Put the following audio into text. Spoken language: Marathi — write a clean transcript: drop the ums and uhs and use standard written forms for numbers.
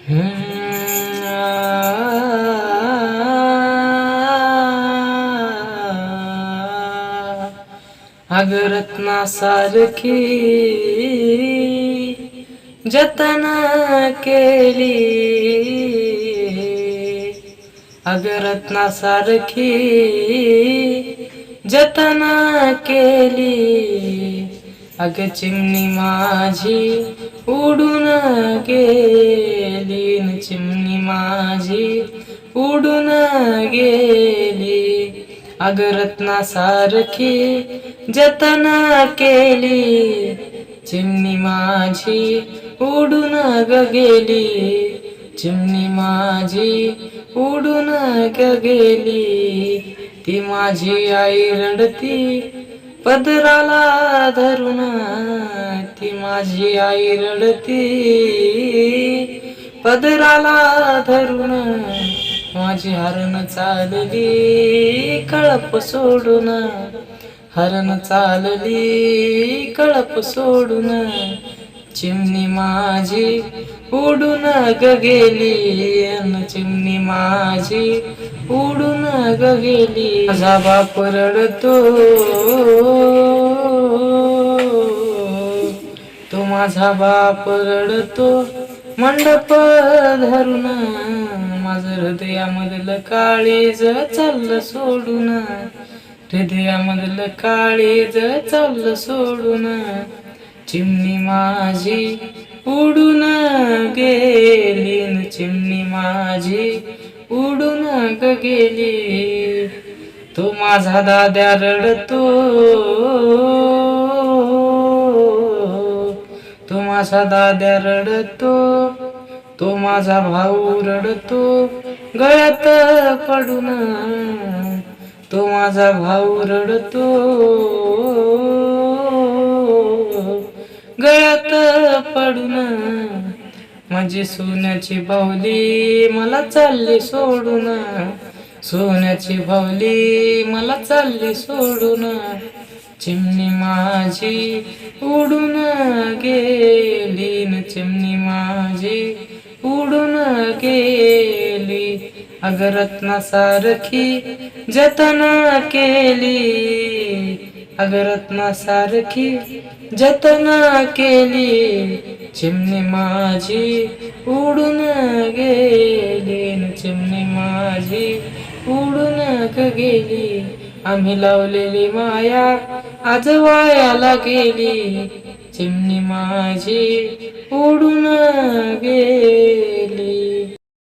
अग रत्नासारखी जतन केली, अग रत्नासारखी जतन केली, अग चिमणी माझी उडून गेली, चिमणी माझी उडून गेली, अग रत्नासारखी जतन केली, चिमणी माझी उडून गेली, चिमणी माझी उडून गेली. ती माझी आई रडती पदराला धरून, ती माझी आई रडती पदराला धरून, माझी हरण चालली कळप सोडून, हरण चालली कळप सोडून, चिमणी माझी उडून गेली, चिमणी माझी उडून गेली. माझा बाप रडतो, तो माझा बाप रडतो मंडप धरून, माझं हृदयामधलं काळीज चाललं सोडून, हृदयामधलं काळीज चाललं सोडून, चिमणी माझी उडून गेली, चिमणी माझी उडून गेली. तो माझा दाद्या रडतो, तो माझा दाद्या रडतो, तो माझा भाऊ रडतो गळ्यात पडून, तो माझा भाऊ रडतो गळ्यात पडून, माझी सोन्याची बाहुली मला चालली सोडून, सोन्याची बाहुली मला चालली सोडून, चिमणी माझी उडून गेली, चिमणी माझी उडून गेली, अग रत्नासारखी जतन केली, अग रत्नासारखी जतन केली, चिमणी माझी उडून गेली, चिमणी माझी उडून गेली. आम्ही लावलेली माया आज वायाला गेली, चिमणी माझी उडून गेली.